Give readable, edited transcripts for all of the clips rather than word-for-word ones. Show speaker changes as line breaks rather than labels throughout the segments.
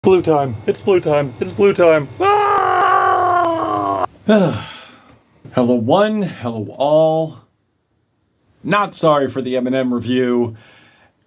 Blue time. It's blue time. It's blue time. Ah!
Hello one, hello all. Not sorry for the Eminem review.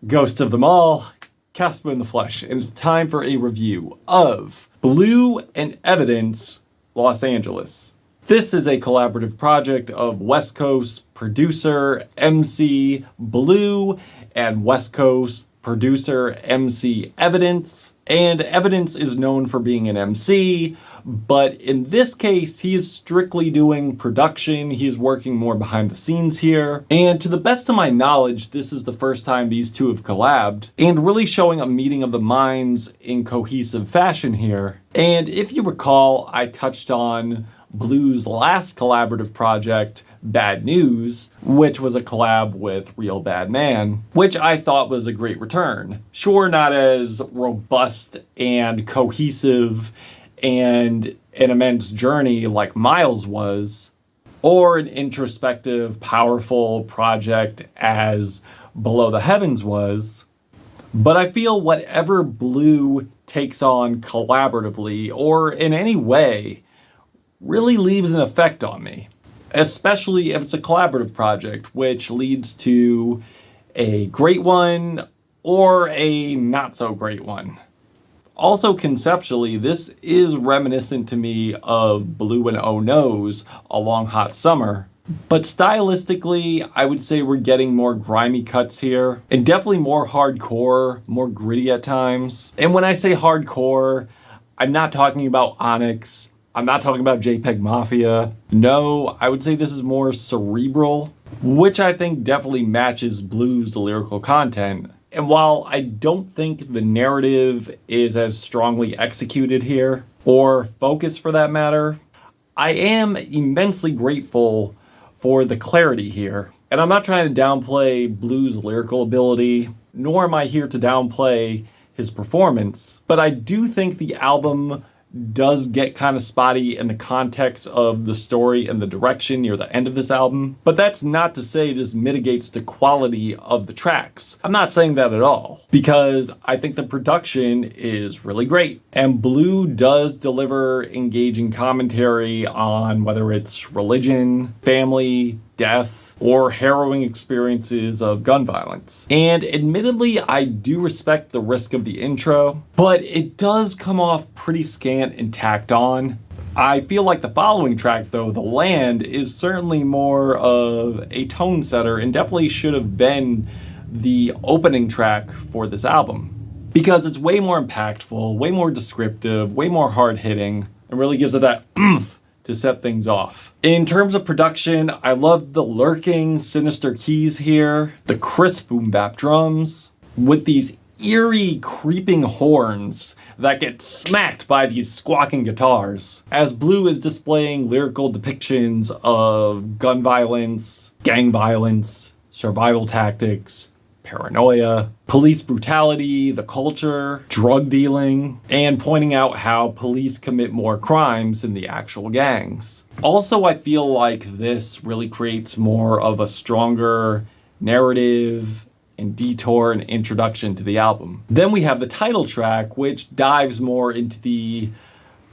Ghost of them all, Casper in the flesh. And it's time for a review of Blue and Evidence, Los Angeles. This is a collaborative project of West Coast producer MC Blue and West Coast producer MC Evidence. And Evidence is known for being an MC, but in this case, he is strictly doing production. He is working more behind the scenes here. And to the best of my knowledge, this is the first time these two have collabed, and really showing a meeting of the minds in cohesive fashion here. And if you recall, I touched on Blue's last collaborative project, Bad News, which was a collab with Real Bad Man, which I thought was a great return. Sure, not as robust and cohesive and an immense journey like Miles was, or an introspective, powerful project as Below the Heavens was, but I feel whatever Blue takes on collaboratively or in any way really leaves an effect on me, especially if it's a collaborative project, which leads to a great one or a not so great one. Also conceptually, this is reminiscent to me of Blue and Oh No's A Long Hot Summer, but stylistically, I would say we're getting more grimy cuts here, and definitely more hardcore, more gritty at times. And when I say hardcore, I'm not talking about Onyx, I'm not talking about JPEG Mafia. No, I would say this is more cerebral, which I think definitely matches Blue's lyrical content. And while I don't think the narrative is as strongly executed here, or focused for that matter, I am immensely grateful for the clarity here. And I'm not trying to downplay Blue's lyrical ability, nor am I here to downplay his performance, but I do think the album does get kind of spotty in the context of the story and the direction near the end of this album. But that's not to say this mitigates the quality of the tracks. I'm not saying that at all, because I think the production is really great. And Blue does deliver engaging commentary on whether it's religion, family, death, or harrowing experiences of gun violence. And admittedly, I do respect the risk of the intro, but it does come off pretty scant and tacked on. I feel like the following track, though, The Land, is certainly more of a tone setter and definitely should have been the opening track for this album, because it's way more impactful, way more descriptive, way more hard-hitting, and really gives it that oomph to set things off. In terms of production, I love the lurking, sinister keys here, the crisp boom bap drums, with these eerie, creeping horns that get smacked by these squawking guitars, as Blue is displaying lyrical depictions of gun violence, gang violence, survival tactics, paranoia, police brutality, the culture, drug dealing, and pointing out how police commit more crimes than the actual gangs. Also, I feel like this really creates more of a stronger narrative and detour and introduction to the album. Then we have the title track, which dives more into the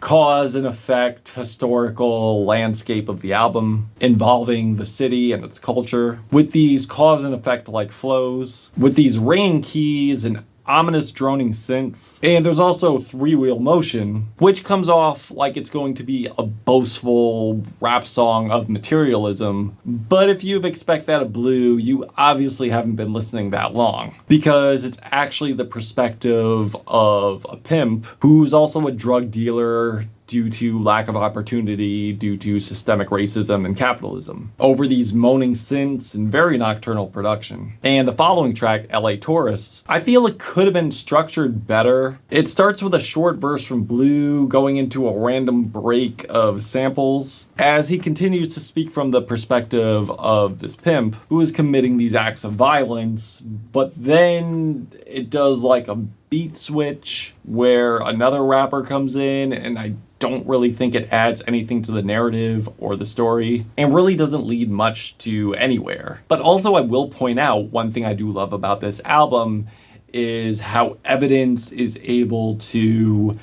cause and effect historical landscape of the album, involving the city and its culture, with these cause and effect like flows, with these ringing keys and ominous droning synths. And there's also three-wheel motion, which comes off like it's going to be a boastful rap song of materialism. But if you expect that of Blue, you obviously haven't been listening that long, because it's actually the perspective of a pimp who's also a drug dealer due to lack of opportunity, due to systemic racism and capitalism, over these moaning synths and very nocturnal production. And the following track, LA Tourist, I feel it could have been structured better. It starts with a short verse from Blue going into a random break of samples as he continues to speak from the perspective of this pimp who is committing these acts of violence, but then it does like a beat switch where another rapper comes in, and I don't really think it adds anything to the narrative or the story, and really doesn't lead much to anywhere. But also, I will point out one thing I do love about this album is how Evidence is able to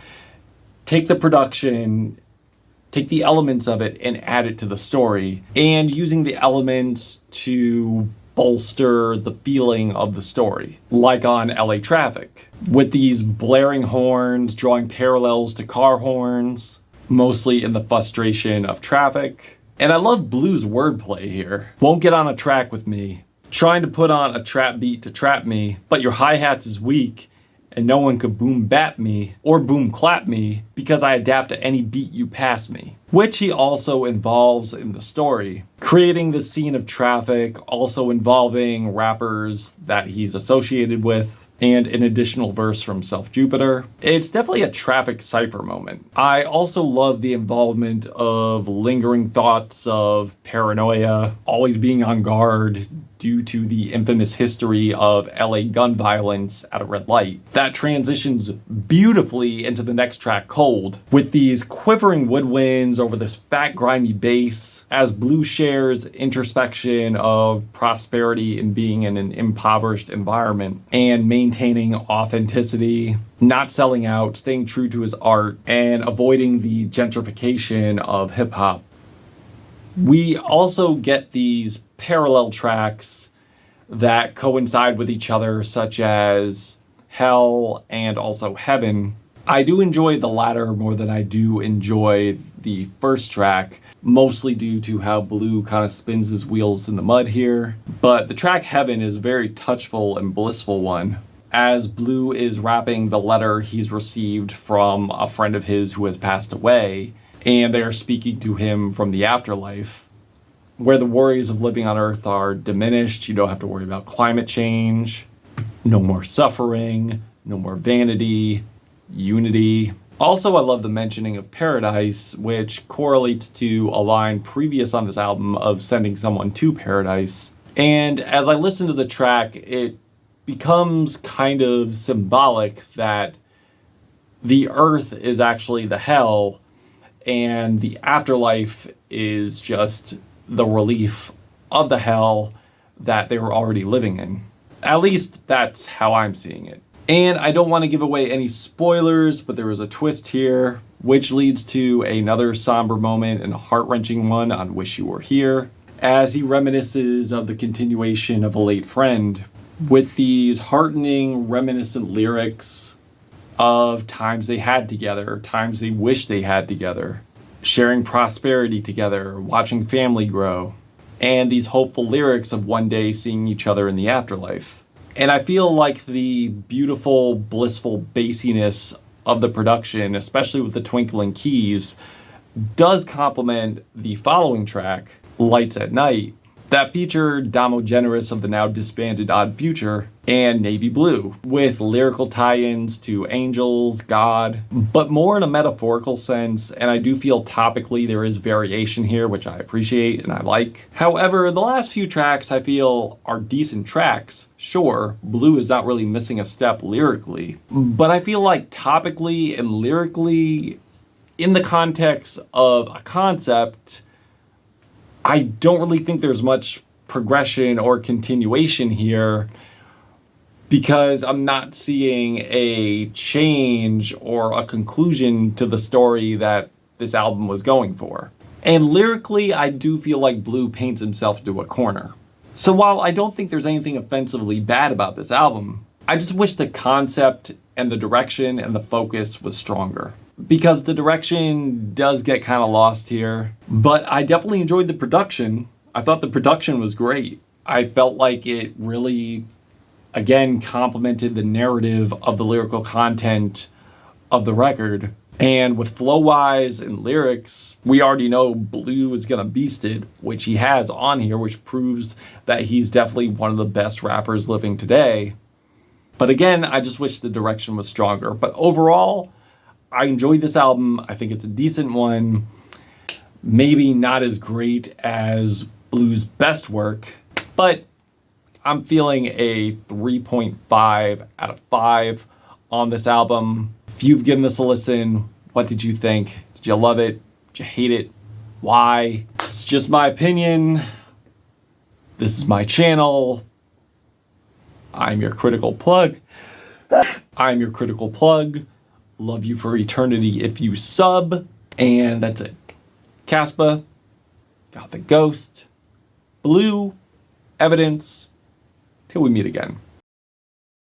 take the production, take the elements of it, and add it to the story, and using the elements to bolster the feeling of the story, like on LA Traffic, with these blaring horns drawing parallels to car horns, mostly in the frustration of traffic. And I love Blue's wordplay here. Won't get on a track with me, trying to put on a trap beat to trap me, but your hi-hats is weak, and no one could boom bap me or boom clap me because I adapt to any beat you pass me, which he also involves in the story. Creating the scene of traffic, also involving rappers that he's associated with, and an additional verse from Self Jupiter. It's definitely a traffic cipher moment. I also love the involvement of lingering thoughts of paranoia, always being on guard due to the infamous history of LA gun violence at a red light. That transitions beautifully into the next track, Cold, with these quivering woodwinds over this fat, grimy bass, as Blue shares introspection of prosperity in being in an impoverished environment and maintaining authenticity, not selling out, staying true to his art, and avoiding the gentrification of hip-hop. We also get these parallel tracks that coincide with each other, such as Hell and also Heaven. I do enjoy the latter more than I do enjoy the first track, mostly due to how Blue kind of spins his wheels in the mud here. But the track Heaven is a very touchful and blissful one, as Blue is rapping the letter he's received from a friend of his who has passed away, and they are speaking to him from the afterlife, where the worries of living on Earth are diminished. You don't have to worry about climate change, no more suffering, no more vanity, unity. Also, I love the mentioning of paradise, which correlates to a line previous on this album of sending someone to paradise. And as I listen to the track, it becomes kind of symbolic that the Earth is actually the hell, and the afterlife is just the relief of the hell that they were already living in. At least that's how I'm seeing it. And I don't want to give away any spoilers, but there is a twist here, which leads to another somber moment and a heart-wrenching one on Wish You Were Here, as he reminisces of the continuation of a late friend, with these heartening, reminiscent lyrics of times they had together, times they wished they had together, sharing prosperity together, watching family grow, and these hopeful lyrics of one day seeing each other in the afterlife. And I feel like the beautiful, blissful bassiness of the production, especially with the twinkling keys, does complement the following track, Lights at Night, that featured Damo Generis of the now disbanded Odd Future and Navy Blue, with lyrical tie-ins to angels, God, but more in a metaphorical sense, and I do feel topically there is variation here, which I appreciate and I like. However, the last few tracks I feel are decent tracks. Sure, Blue is not really missing a step lyrically, but I feel like topically and lyrically, in the context of a concept, I don't really think there's much progression or continuation here, because I'm not seeing a change or a conclusion to the story that this album was going for. And lyrically, I do feel like Blue paints himself into a corner. So while I don't think there's anything offensively bad about this album, I just wish the concept and the direction and the focus was stronger, because the direction does get kind of lost here. But I definitely enjoyed the production. I thought the production was great. I felt like it really, again, complemented the narrative of the lyrical content of the record. And with flow-wise and lyrics, we already know Blue is gonna beast it, which he has on here, which proves that he's definitely one of the best rappers living today. But again, I just wish the direction was stronger. But overall, I enjoyed this album. I think it's a decent one. Maybe not as great as Blue's best work, but I'm feeling a 3.5 out of 5 on this album. If you've given this a listen, what did you think? Did you love it? Did you hate it? Why? It's just my opinion. This is my channel. I'm your critical plug. I'm your critical plug. Love you for eternity if you sub. And that's it. Caspa, got the ghost, blue, evidence. Till we meet again.